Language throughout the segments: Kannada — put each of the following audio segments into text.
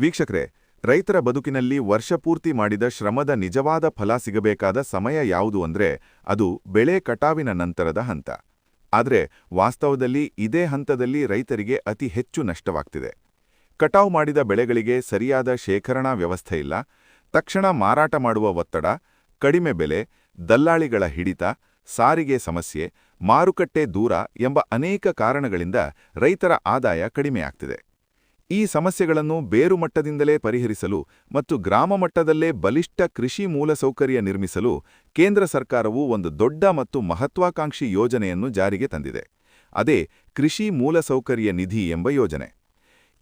ವೀಕ್ಷಕರೇ, ರೈತರ ಬದುಕಿನಲ್ಲಿ ವರ್ಷಪೂರ್ತಿ ಮಾಡಿದ ಶ್ರಮದ ನಿಜವಾದ ಫಲ ಸಿಗಬೇಕಾದ ಸಮಯ ಯಾವುದು ಅಂದ್ರೆ ಅದು ಬೆಳೆ ಕಟಾವಿನ ನಂತರದ ಹಂತ. ಆದರೆ ವಾಸ್ತವದಲ್ಲಿ ಇದೇ ಹಂತದಲ್ಲಿ ರೈತರಿಗೆ ಅತಿ ಹೆಚ್ಚು ನಷ್ಟವಾಗ್ತಿದೆ. ಕಟಾವು ಮಾಡಿದ ಬೆಳೆಗಳಿಗೆ ಸರಿಯಾದ ಶೇಖರಣಾ ವ್ಯವಸ್ಥೆ ಇಲ್ಲ, ತಕ್ಷಣ ಮಾರಾಟ ಮಾಡುವ ಒತ್ತಡ, ಕಡಿಮೆ ಬೆಲೆ, ದಲ್ಲಾಳಿಗಳ ಹಿಡಿತ, ಸಾರಿಗೆ ಸಮಸ್ಯೆ, ಮಾರುಕಟ್ಟೆ ದೂರ ಎಂಬ ಅನೇಕ ಕಾರಣಗಳಿಂದ ರೈತರ ಆದಾಯ ಕಡಿಮೆಯಾಗ್ತಿದೆ. ಈ ಸಮಸ್ಯೆಗಳನ್ನು ಬೇರುಮಟ್ಟದಿಂದಲೇ ಪರಿಹರಿಸಲು ಮತ್ತು ಗ್ರಾಮ ಮಟ್ಟದಲ್ಲೇ ಬಲಿಷ್ಠ ಕೃಷಿ ಮೂಲಸೌಕರ್ಯ ನಿರ್ಮಿಸಲು ಕೇಂದ್ರ ಸರ್ಕಾರವು ಒಂದು ದೊಡ್ಡ ಮತ್ತು ಮಹತ್ವಾಕಾಂಕ್ಷಿ ಯೋಜನೆಯನ್ನು ಜಾರಿಗೆ ತಂದಿದೆ. ಅದೇ ಕೃಷಿ ಮೂಲಸೌಕರ್ಯ ನಿಧಿ ಎಂಬ ಯೋಜನೆ.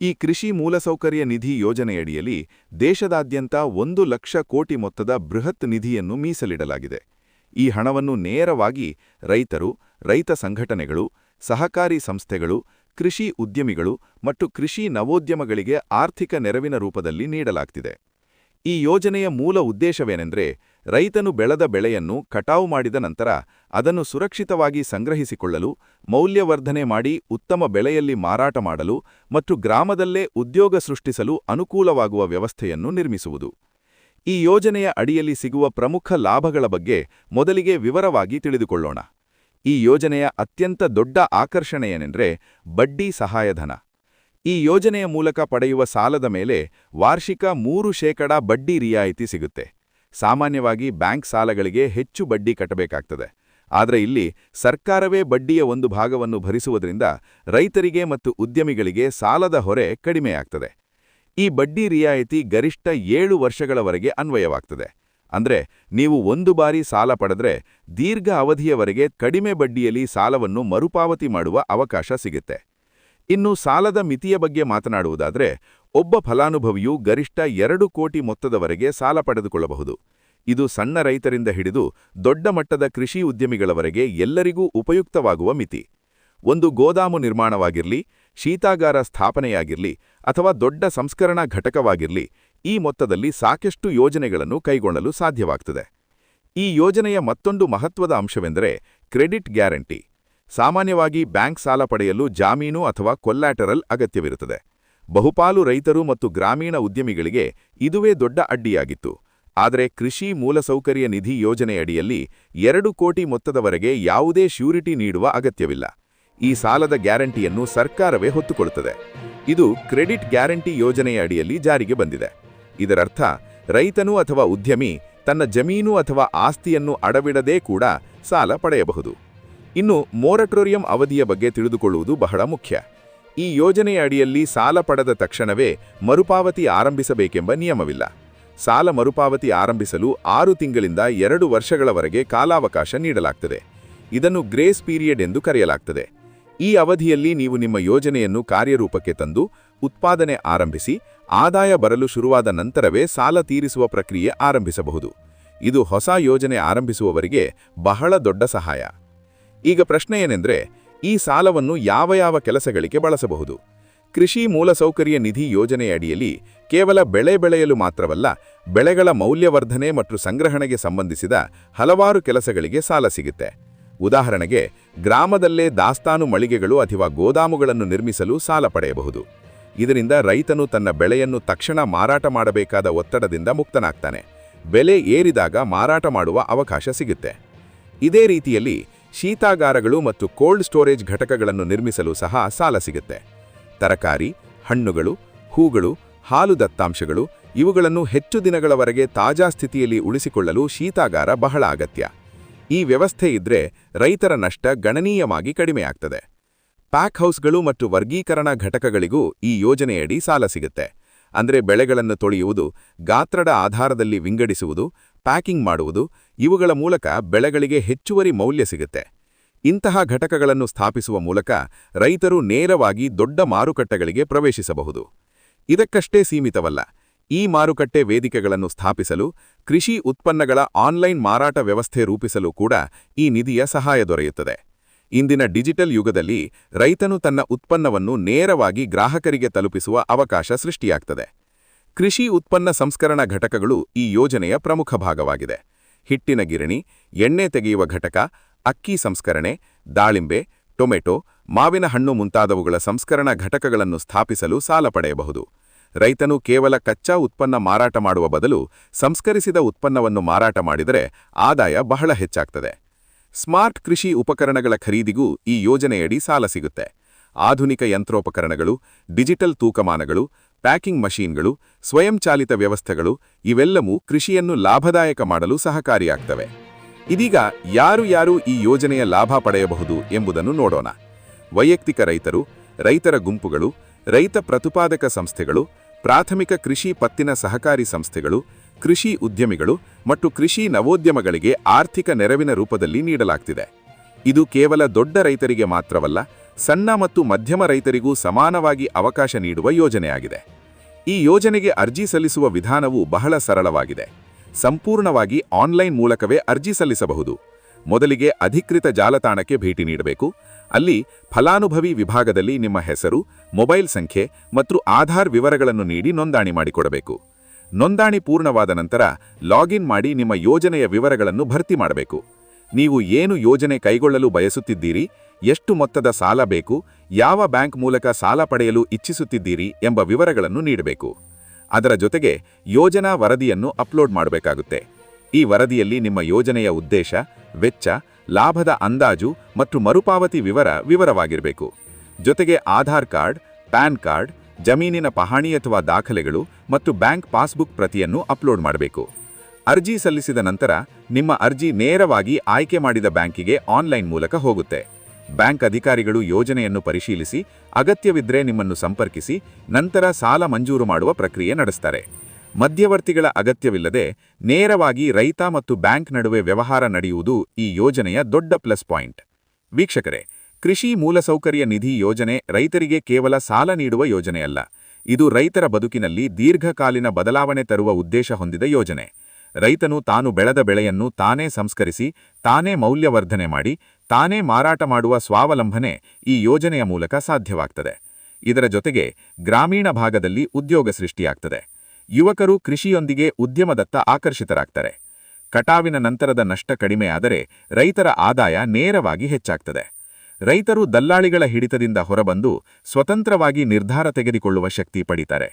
ಈ ಕೃಷಿ ಮೂಲಸೌಕರ್ಯ ನಿಧಿ ಯೋಜನೆಯಡಿಯಲ್ಲಿ ದೇಶದಾದ್ಯಂತ 1,00,000 ಕೋಟಿ ಮೊತ್ತದ ಬೃಹತ್ ನಿಧಿಯನ್ನು ಮೀಸಲಿಡಲಾಗಿದೆ. ಈ ಹಣವನ್ನು ನೇರವಾಗಿ ರೈತರು, ರೈತ ಸಂಘಟನೆಗಳು, ಸಹಕಾರಿ ಸಂಸ್ಥೆಗಳು, ಕೃಷಿ ಉದ್ಯಮಿಗಳು ಮತ್ತು ಕೃಷಿ ನವೋದ್ಯಮಗಳಿಗೆ ಆರ್ಥಿಕ ನೆರವಿನ ರೂಪದಲ್ಲಿ ನೀಡಲಾಗ್ತಿದೆ. ಈ ಯೋಜನೆಯ ಮೂಲ ಉದ್ದೇಶವೇನೆಂದರೆ, ರೈತನು ಬೆಳೆದ ಬೆಳೆಯನ್ನು ಕಟಾವು ಮಾಡಿದ ನಂತರ ಅದನ್ನು ಸುರಕ್ಷಿತವಾಗಿ ಸಂಗ್ರಹಿಸಿಕೊಳ್ಳಲು, ಮೌಲ್ಯವರ್ಧನೆ ಮಾಡಿ ಉತ್ತಮ ಬೆಲೆಯಲ್ಲಿ ಮಾರಾಟ ಮಾಡಲು ಮತ್ತು ಗ್ರಾಮದಲ್ಲೇ ಉದ್ಯೋಗ ಸೃಷ್ಟಿಸಲು ಅನುಕೂಲವಾಗುವ ವ್ಯವಸ್ಥೆಯನ್ನು ನಿರ್ಮಿಸುವುದು. ಈ ಯೋಜನೆಯ ಅಡಿಯಲ್ಲಿ ಸಿಗುವ ಪ್ರಮುಖ ಲಾಭಗಳ ಬಗ್ಗೆ ಮೊದಲಿಗೆ ವಿವರವಾಗಿ ತಿಳಿದುಕೊಳ್ಳೋಣ. ಈ ಯೋಜನೆಯ ಅತ್ಯಂತ ದೊಡ್ಡ ಆಕರ್ಷಣೆಯೇನೆಂದರೆ ಬಡ್ಡಿ ಸಹಾಯಧನ. ಈ ಯೋಜನೆಯ ಮೂಲಕ ಪಡೆಯುವ ಸಾಲದ ಮೇಲೆ ವಾರ್ಷಿಕ 3% ಬಡ್ಡಿ ರಿಯಾಯಿತಿ ಸಿಗುತ್ತೆ. ಸಾಮಾನ್ಯವಾಗಿ ಬ್ಯಾಂಕ್ ಸಾಲಗಳಿಗೆ ಹೆಚ್ಚು ಬಡ್ಡಿ ಕಟ್ಟಬೇಕಾಗ್ತದೆ. ಆದರೆ ಇಲ್ಲಿ ಸರ್ಕಾರವೇ ಬಡ್ಡಿಯ ಒಂದು ಭಾಗವನ್ನು ಭರಿಸುವುದರಿಂದ ರೈತರಿಗೆ ಮತ್ತು ಉದ್ಯಮಿಗಳಿಗೆ ಸಾಲದ ಹೊರೆ ಕಡಿಮೆಯಾಗ್ತದೆ. ಈ ಬಡ್ಡಿ ರಿಯಾಯಿತಿ ಗರಿಷ್ಠ 7 ವರ್ಷಗಳವರೆಗೆ ಅನ್ವಯವಾಗ್ತದೆ. ಅಂದ್ರೆ ನೀವು ಒಂದು ಬಾರಿ ಸಾಲ ಪಡೆದ್ರೆ ದೀರ್ಘ ಅವಧಿಯವರೆಗೆ ಕಡಿಮೆ ಬಡ್ಡಿಯಲ್ಲಿ ಸಾಲವನ್ನು ಮರುಪಾವತಿ ಮಾಡುವ ಅವಕಾಶ ಸಿಗುತ್ತೆ. ಇನ್ನು ಸಾಲದ ಮಿತಿಯ ಬಗ್ಗೆ ಮಾತನಾಡುವುದಾದ್ರೆ, ಒಬ್ಬ ಫಲಾನುಭವಿಯು ಗರಿಷ್ಠ 2 ಕೋಟಿ ಮೊತ್ತದವರೆಗೆ ಸಾಲ ಪಡೆದುಕೊಳ್ಳಬಹುದು. ಇದು ಸಣ್ಣ ರೈತರಿಂದ ಹಿಡಿದು ದೊಡ್ಡ ಮಟ್ಟದ ಕೃಷಿ ಉದ್ಯಮಿಗಳವರೆಗೆ ಎಲ್ಲರಿಗೂ ಉಪಯುಕ್ತವಾಗುವ ಮಿತಿ. ಒಂದು ಗೋದಾಮು ನಿರ್ಮಾಣವಾಗಿರಲಿ, ಶೀತಾಗಾರ ಸ್ಥಾಪನೆಯಾಗಿರಲಿ ಅಥವಾ ದೊಡ್ಡ ಸಂಸ್ಕರಣಾ ಘಟಕವಾಗಿರಲಿ, ಈ ಮೊತ್ತದಲ್ಲಿ ಸಾಕಷ್ಟು ಯೋಜನೆಗಳನ್ನು ಕೈಗೊಳ್ಳಲು ಸಾಧ್ಯವಾಗ್ತದೆ. ಈ ಯೋಜನೆಯ ಮತ್ತೊಂದು ಮಹತ್ವದ ಅಂಶವೆಂದರೆ ಕ್ರೆಡಿಟ್ ಗ್ಯಾರಂಟಿ. ಸಾಮಾನ್ಯವಾಗಿ ಬ್ಯಾಂಕ್ ಸಾಲ ಪಡೆಯಲು ಜಾಮೀನು ಅಥವಾ ಕೊಲ್ಯಾಟರಲ್ ಅಗತ್ಯವಿರುತ್ತದೆ. ಬಹುಪಾಲು ರೈತರು ಮತ್ತು ಗ್ರಾಮೀಣ ಉದ್ಯಮಿಗಳಿಗೆ ಇದುವೇ ದೊಡ್ಡ ಅಡ್ಡಿಯಾಗಿತ್ತು. ಆದರೆ ಕೃಷಿ ಮೂಲಸೌಕರ್ಯ ನಿಧಿ ಯೋಜನೆಯಡಿಯಲ್ಲಿ 2 ಕೋಟಿ ಮೊತ್ತದವರೆಗೆ ಯಾವುದೇ ಶ್ಯೂರಿಟಿ ನೀಡುವ ಅಗತ್ಯವಿಲ್ಲ. ಈ ಸಾಲದ ಗ್ಯಾರಂಟಿಯನ್ನು ಸರ್ಕಾರವೇ ಹೊತ್ತುಕೊಳ್ಳುತ್ತದೆ. ಇದು ಕ್ರೆಡಿಟ್ ಗ್ಯಾರಂಟಿ ಯೋಜನೆಯ ಅಡಿಯಲ್ಲಿ ಜಾರಿಗೆ ಬಂದಿದೆ. ಇದರರ್ಥ ರೈತನು ಅಥವಾ ಉದ್ಯಮಿ ತನ್ನ ಜಮೀನು ಅಥವಾ ಆಸ್ತಿಯನ್ನು ಅಡವಿಡದೇ ಕೂಡ ಸಾಲ ಪಡೆಯಬಹುದು. ಇನ್ನು ಮೊರಟೋರಿಯಂ ಅವಧಿಯ ಬಗ್ಗೆ ತಿಳಿದುಕೊಳ್ಳುವುದು ಬಹಳ ಮುಖ್ಯ. ಈ ಯೋಜನೆಯ ಅಡಿಯಲ್ಲಿ ಸಾಲ ಪಡೆದ ತಕ್ಷಣವೇ ಮರುಪಾವತಿ ಆರಂಭಿಸಬೇಕೆಂಬ ನಿಯಮವಿಲ್ಲ. ಸಾಲ ಮರುಪಾವತಿ ಆರಂಭಿಸಲು 6 ತಿಂಗಳಿಂದ 2 ವರ್ಷಗಳವರೆಗೆ ಕಾಲಾವಕಾಶ ನೀಡಲಾಗ್ತದೆ. ಇದನ್ನು ಗ್ರೇಸ್ ಪೀರಿಯಡ್ ಎಂದು ಕರೆಯಲಾಗ್ತದೆ. ಈ ಅವಧಿಯಲ್ಲಿ ನೀವು ನಿಮ್ಮ ಯೋಜನೆಯನ್ನು ಕಾರ್ಯರೂಪಕ್ಕೆ ತಂದು ಉತ್ಪಾದನೆ ಆರಂಭಿಸಿ ಆದಾಯ ಬರಲು ಶುರುವಾದ ನಂತರವೇ ಸಾಲ ತೀರಿಸುವ ಪ್ರಕ್ರಿಯೆ ಆರಂಭಿಸಬಹುದು. ಇದು ಹೊಸ ಯೋಜನೆ ಆರಂಭಿಸುವವರಿಗೆ ಬಹಳ ದೊಡ್ಡ ಸಹಾಯ. ಈಗ ಪ್ರಶ್ನೆ ಏನೆಂದರೆ, ಈ ಸಾಲವನ್ನು ಯಾವ ಕೆಲಸಗಳಿಗೆ ಬಳಸಬಹುದು? ಕೃಷಿ ಮೂಲಸೌಕರ್ಯ ನಿಧಿ ಯೋಜನೆಯಡಿಯಲ್ಲಿ ಕೇವಲ ಬೆಳೆ ಬೆಳೆಯಲು ಮಾತ್ರವಲ್ಲ, ಬೆಳೆಗಳ ಮೌಲ್ಯವರ್ಧನೆ ಮತ್ತು ಸಂಗ್ರಹಣೆಗೆ ಸಂಬಂಧಿಸಿದ ಹಲವಾರು ಕೆಲಸಗಳಿಗೆ ಸಾಲ ಸಿಗುತ್ತೆ. ಉದಾಹರಣೆಗೆ, ಗ್ರಾಮದಲ್ಲೇ ದಾಸ್ತಾನು ಮಳಿಗೆಗಳು ಅಥವಾ ಗೋದಾಮುಗಳನ್ನು ನಿರ್ಮಿಸಲು ಸಾಲ ಪಡೆಯಬಹುದು. ಇದರಿಂದ ರೈತನು ತನ್ನ ಬೆಳೆಯನ್ನು ತಕ್ಷಣ ಮಾರಾಟ ಮಾಡಬೇಕಾದ ಒತ್ತಡದಿಂದ ಮುಕ್ತನಾಗ್ತಾನೆ. ಬೆಲೆ ಏರಿದಾಗ ಮಾರಾಟ ಮಾಡುವ ಅವಕಾಶ ಸಿಗುತ್ತೆ. ಇದೇ ರೀತಿಯಲ್ಲಿ ಶೀತಾಗಾರಗಳು ಮತ್ತು ಕೋಲ್ಡ್ ಸ್ಟೋರೇಜ್ ಘಟಕಗಳನ್ನು ನಿರ್ಮಿಸಲು ಸಹ ಸಾಲ ಸಿಗುತ್ತೆ. ತರಕಾರಿ, ಹಣ್ಣುಗಳು, ಹೂಗಳು, ಹಾಲು ದತ್ತಾಂಶಗಳು ಇವುಗಳನ್ನು ಹೆಚ್ಚು ದಿನಗಳವರೆಗೆ ತಾಜಾ ಸ್ಥಿತಿಯಲ್ಲಿ ಉಳಿಸಿಕೊಳ್ಳಲು ಶೀತಾಗಾರ ಬಹಳ ಅಗತ್ಯ. ಈ ವ್ಯವಸ್ಥೆ ಇದ್ರೆ ರೈತರ ನಷ್ಟ ಗಣನೀಯವಾಗಿ ಕಡಿಮೆಯಾಗ್ತದೆ. ಪ್ಯಾಕ್ ಹೌಸ್ಗಳು ಮತ್ತು ವರ್ಗೀಕರಣ ಘಟಕಗಳಿಗೂ ಈ ಯೋಜನೆಯಡಿ ಸಾಲ ಸಿಗುತ್ತೆ. ಅಂದ್ರೆ ಬೆಳೆಗಳನ್ನು ತೊಳೆಯುವುದು, ಗಾತ್ರದ ಆಧಾರದಲ್ಲಿ ವಿಂಗಡಿಸುವುದು, ಪ್ಯಾಕಿಂಗ್ ಮಾಡುವುದು, ಇವುಗಳ ಮೂಲಕ ಬೆಳೆಗಳಿಗೆ ಹೆಚ್ಚುವರಿ ಮೌಲ್ಯ ಸಿಗುತ್ತೆ. ಇಂತಹ ಘಟಕಗಳನ್ನು ಸ್ಥಾಪಿಸುವ ಮೂಲಕ ರೈತರು ನೇರವಾಗಿ ದೊಡ್ಡ ಮಾರುಕಟ್ಟೆಗಳಿಗೆ ಪ್ರವೇಶಿಸಬಹುದು. ಇದಕ್ಕಷ್ಟೇ ಸೀಮಿತವಲ್ಲ. ಈ ಮಾರುಕಟ್ಟೆ ವೇದಿಕೆಗಳನ್ನು ಸ್ಥಾಪಿಸಲು, ಕೃಷಿ ಉತ್ಪನ್ನಗಳ ಆನ್ಲೈನ್ ಮಾರಾಟ ವ್ಯವಸ್ಥೆ ರೂಪಿಸಲು ಕೂಡ ಈ ನಿಧಿಯ ಸಹಾಯ ದೊರೆಯುತ್ತದೆ. ಇಂದಿನ ಡಿಜಿಟಲ್ ಯುಗದಲ್ಲಿ ರೈತನು ತನ್ನ ಉತ್ಪನ್ನವನ್ನು ನೇರವಾಗಿ ಗ್ರಾಹಕರಿಗೆ ತಲುಪಿಸುವ ಅವಕಾಶ ಸೃಷ್ಟಿಯಾಗ್ತದೆ. ಕೃಷಿ ಉತ್ಪನ್ನ ಸಂಸ್ಕರಣಾ ಘಟಕಗಳು ಈ ಯೋಜನೆಯ ಪ್ರಮುಖ ಭಾಗವಾಗಿದೆ. ಹಿಟ್ಟಿನ ಗಿರಣಿ, ಎಣ್ಣೆ ತೆಗೆಯುವ ಘಟಕ, ಅಕ್ಕಿ ಸಂಸ್ಕರಣೆ, ದಾಳಿಂಬೆ, ಟೊಮೆಟೊ, ಮಾವಿನ ಹಣ್ಣು ಮುಂತಾದವುಗಳ ಸಂಸ್ಕರಣಾ ಘಟಕಗಳನ್ನು ಸ್ಥಾಪಿಸಲು ಸಾಲ ಪಡೆಯಬಹುದು. ರೈತನು ಕೇವಲ ಕಚ್ಚಾ ಉತ್ಪನ್ನ ಮಾರಾಟ ಮಾಡುವ ಬದಲು ಸಂಸ್ಕರಿಸಿದ ಉತ್ಪನ್ನವನ್ನು ಮಾರಾಟ ಮಾಡಿದರೆ ಆದಾಯ ಬಹಳ ಹೆಚ್ಚಾಗ್ತದೆ. ಸ್ಮಾರ್ಟ್ ಕೃಷಿ ಉಪಕರಣಗಳ ಖರೀದಿಗೂ ಈ ಯೋಜನೆಯಡಿ ಸಾಲ ಸಿಗುತ್ತೆ. ಆಧುನಿಕ ಯಂತ್ರೋಪಕರಣಗಳು, ಡಿಜಿಟಲ್ ತೂಕಮಾನಗಳು, ಪ್ಯಾಕಿಂಗ್ ಮಷೀನ್ಗಳು, ಸ್ವಯಂಚಾಲಿತ ವ್ಯವಸ್ಥೆಗಳು ಇವೆಲ್ಲವೂ ಕೃಷಿಯನ್ನು ಲಾಭದಾಯಕ ಮಾಡಲು ಸಹಕಾರಿಯಾಗ್ತವೆ. ಇದೀಗ ಯಾರು ಈ ಯೋಜನೆಯ ಲಾಭ ಪಡೆಯಬಹುದು ಎಂಬುದನ್ನು ನೋಡೋಣ. ವೈಯಕ್ತಿಕ ರೈತರು, ರೈತರ ಗುಂಪುಗಳು, ರೈತ ಪ್ರತಿಪಾದಕ ಸಂಸ್ಥೆಗಳು, ಪ್ರಾಥಮಿಕ ಕೃಷಿ ಪತ್ತಿನ ಸಹಕಾರಿ ಸಂಸ್ಥೆಗಳು, ಕೃಷಿ ಉದ್ಯಮಿಗಳು ಮತ್ತು ಕೃಷಿ ನವೋದ್ಯಮಗಳಿಗೆ ಆರ್ಥಿಕ ನೆರವಿನ ರೂಪದಲ್ಲಿ ನೀಡಲಾಗ್ತಿದೆ. ಇದು ಕೇವಲ ದೊಡ್ಡ ರೈತರಿಗೆ ಮಾತ್ರವಲ್ಲ, ಸಣ್ಣ ಮತ್ತು ಮಧ್ಯಮ ರೈತರಿಗೂ ಸಮಾನವಾಗಿ ಅವಕಾಶ ನೀಡುವ ಯೋಜನೆಯಾಗಿದೆ. ಈ ಯೋಜನೆಗೆ ಅರ್ಜಿ ಸಲ್ಲಿಸುವ ವಿಧಾನವು ಬಹಳ ಸರಳವಾಗಿದೆ. ಸಂಪೂರ್ಣವಾಗಿ ಆನ್ಲೈನ್ ಮೂಲಕವೇ ಅರ್ಜಿ ಸಲ್ಲಿಸಬಹುದು. ಮೊದಲಿಗೆ ಅಧಿಕೃತ ಜಾಲತಾಣಕ್ಕೆ ಭೇಟಿ ನೀಡಬೇಕು. ಅಲ್ಲಿ ಫಲಾನುಭವಿ ವಿಭಾಗದಲ್ಲಿ ನಿಮ್ಮ ಹೆಸರು, ಮೊಬೈಲ್ ಸಂಖ್ಯೆ ಮತ್ತು ಆಧಾರ್ ವಿವರಗಳನ್ನು ನೀಡಿ ನೋಂದಣಿ ಮಾಡಿಕೊಡಬೇಕು. ನೋಂದಣಿ ಪೂರ್ಣವಾದ ನಂತರ ಲಾಗಿನ್ ಮಾಡಿ ನಿಮ್ಮ ಯೋಜನೆಯ ವಿವರಗಳನ್ನು ಭರ್ತಿ ಮಾಡಬೇಕು. ನೀವು ಏನು ಯೋಜನೆ ಕೈಗೊಳ್ಳಲು ಬಯಸುತ್ತಿದ್ದೀರಿ, ಎಷ್ಟು ಮೊತ್ತದ ಸಾಲ ಬೇಕು, ಯಾವ ಬ್ಯಾಂಕ್ ಮೂಲಕ ಸಾಲ ಪಡೆಯಲು ಇಚ್ಛಿಸುತ್ತಿದ್ದೀರಿ ಎಂಬ ವಿವರಗಳನ್ನು ನೀಡಬೇಕು. ಅದರ ಜೊತೆಗೆ ಯೋಜನಾ ವರದಿಯನ್ನು ಅಪ್ಲೋಡ್ ಮಾಡಬೇಕಾಗುತ್ತೆ. ಈ ವರದಿಯಲ್ಲಿ ನಿಮ್ಮ ಯೋಜನೆಯ ಉದ್ದೇಶ, ವೆಚ್ಚ, ಲಾಭದ ಅಂದಾಜು ಮತ್ತು ಮರುಪಾವತಿ ವಿವರವಾಗಿರಬೇಕು. ಜೊತೆಗೆ ಆಧಾರ್ ಕಾರ್ಡ್, ಪ್ಯಾನ್ ಕಾರ್ಡ್, ಜಮೀನಿನ ಪಹಣಿ ಅಥವಾ ದಾಖಲೆಗಳು ಮತ್ತು ಬ್ಯಾಂಕ್ ಪಾಸ್ಬುಕ್ ಪ್ರತಿಯನ್ನು ಅಪ್ಲೋಡ್ ಮಾಡಬೇಕು. ಅರ್ಜಿ ಸಲ್ಲಿಸಿದ ನಂತರ ನಿಮ್ಮ ಅರ್ಜಿ ನೇರವಾಗಿ ಆಯ್ಕೆ ಮಾಡಿದ ಬ್ಯಾಂಕಿಗೆ ಆನ್ಲೈನ್ ಮೂಲಕ ಹೋಗುತ್ತೆ. ಬ್ಯಾಂಕ್ ಅಧಿಕಾರಿಗಳು ಯೋಜನೆಯನ್ನು ಪರಿಶೀಲಿಸಿ ಅಗತ್ಯವಿದ್ದರೆ ನಿಮ್ಮನ್ನು ಸಂಪರ್ಕಿಸಿ ನಂತರ ಸಾಲ ಮಂಜೂರು ಮಾಡುವ ಪ್ರಕ್ರಿಯೆ ನಡೆಸ್ತಾರೆ. ಮಧ್ಯವರ್ತಿಗಳ ಅಗತ್ಯವಿಲ್ಲದೆ ನೇರವಾಗಿ ರೈತ ಮತ್ತು ಬ್ಯಾಂಕ್ ನಡುವೆ ವ್ಯವಹಾರ ನಡೆಯುವುದು ಈ ಯೋಜನೆಯ ದೊಡ್ಡ ಪ್ಲಸ್ ಪಾಯಿಂಟ್. ವೀಕ್ಷಕರೇ, ಕೃಷಿ ಮೂಲಸೌಕರ್ಯ ನಿಧಿ ಯೋಜನೆ ರೈತರಿಗೆ ಕೇವಲ ಸಾಲ ನೀಡುವ ಯೋಜನೆಯಲ್ಲ. ಇದು ರೈತರ ಬದುಕಿನಲ್ಲಿ ದೀರ್ಘಕಾಲೀನ ಬದಲಾವಣೆ ತರುವ ಉದ್ದೇಶ ಹೊಂದಿದ ಯೋಜನೆ. ರೈತನು ತಾನು ಬೆಳೆದ ಬೆಳೆಯನ್ನು ತಾನೇ ಸಂಸ್ಕರಿಸಿ, ತಾನೇ ಮೌಲ್ಯವರ್ಧನೆ ಮಾಡಿ, ತಾನೇ ಮಾರಾಟ ಮಾಡುವ ಸ್ವಾವಲಂಬನೆ ಈ ಯೋಜನೆಯ ಮೂಲಕ ಸಾಧ್ಯವಾಗ್ತದೆ. ಇದರ ಜೊತೆಗೆ ಗ್ರಾಮೀಣ ಭಾಗದಲ್ಲಿ ಉದ್ಯೋಗ ಸೃಷ್ಟಿಯಾಗ್ತದೆ. ಯುವಕರು ಕೃಷಿಯೊಂದಿಗೆ ಉದ್ಯಮದತ್ತ ಆಕರ್ಷಿತರಾಗ್ತಾರೆ. ಕಟಾವಿನ ನಂತರದ ನಷ್ಟ ಕಡಿಮೆಯಾದರೆ ರೈತರ ಆದಾಯ ನೇರವಾಗಿ ಹೆಚ್ಚಾಗ್ತದೆ. ರೈತರು ದಲ್ಲಾಳಿಗಳ ಹಿಡಿತದಿಂದ ಹೊರಬಂದು ಸ್ವತಂತ್ರವಾಗಿ ನಿರ್ಧಾರ ತೆಗೆದುಕೊಳ್ಳುವ ಶಕ್ತಿ ಪಡೀತಾರೆ.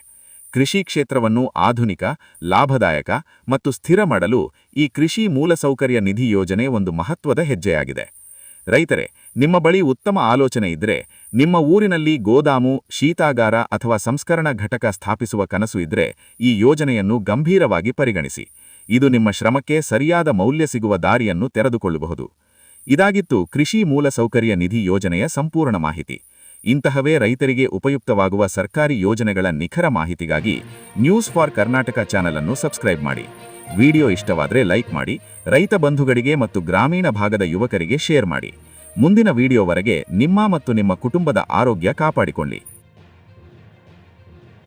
ಕೃಷಿ ಕ್ಷೇತ್ರವನ್ನು ಆಧುನಿಕ, ಲಾಭದಾಯಕ ಮತ್ತು ಸ್ಥಿರ ಮಾಡಲು ಈ ಕೃಷಿ ಮೂಲಸೌಕರ್ಯ ನಿಧಿ ಯೋಜನೆ ಒಂದು ಮಹತ್ವದ ಹೆಜ್ಜೆಯಾಗಿದೆ. ರೈತರೇ, ನಿಮ್ಮ ಬಳಿ ಉತ್ತಮ ಆಲೋಚನೆ ಇದ್ದರೆ, ನಿಮ್ಮ ಊರಿನಲ್ಲಿ ಗೋದಾಮು, ಶೀತಾಗಾರ ಅಥವಾ ಸಂಸ್ಕರಣಾ ಘಟಕ ಸ್ಥಾಪಿಸುವ ಕನಸು ಇದ್ದರೆ ಈ ಯೋಜನೆಯನ್ನು ಗಂಭೀರವಾಗಿ ಪರಿಗಣಿಸಿ. ಇದು ನಿಮ್ಮ ಶ್ರಮಕ್ಕೆ ಸರಿಯಾದ ಮೌಲ್ಯ ಸಿಗುವ ದಾರಿಯನ್ನು ತೆರೆದುಕೊಳ್ಳಬಹುದು. ಇದಾಗಿತ್ತು ಕೃಷಿ ಮೂಲಸೌಕರ್ಯ ನಿಧಿ ಯೋಜನೆಯ ಸಂಪೂರ್ಣ ಮಾಹಿತಿ. ಇಂತಹವೇ ರೈತರಿಗೆ ಉಪಯುಕ್ತವಾಗುವ ಸರ್ಕಾರಿ ಯೋಜನೆಗಳ ನಿಖರ ಮಾಹಿತಿಗಾಗಿ ನ್ಯೂಸ್ ಫಾರ್ ಕರ್ನಾಟಕ ಚಾನೆಲ್ ಅನ್ನು ಸಬ್ಸ್ಕ್ರೈಬ್ ಮಾಡಿ. ವಿಡಿಯೋ ಇಷ್ಟವಾದರೆ ಲೈಕ್ ಮಾಡಿ, ರೈತ ಬಂಧುಗಳಿಗೆ ಮತ್ತು ಗ್ರಾಮೀಣ ಭಾಗದ ಯುವಕರಿಗೆ ಶೇರ್ ಮಾಡಿ. ಮುಂದಿನ ವಿಡಿಯೋವರೆಗೆ ನಿಮ್ಮ ಮತ್ತು ನಿಮ್ಮ ಕುಟುಂಬದ ಆರೋಗ್ಯ ಕಾಪಾಡಿಕೊಳ್ಳಿ.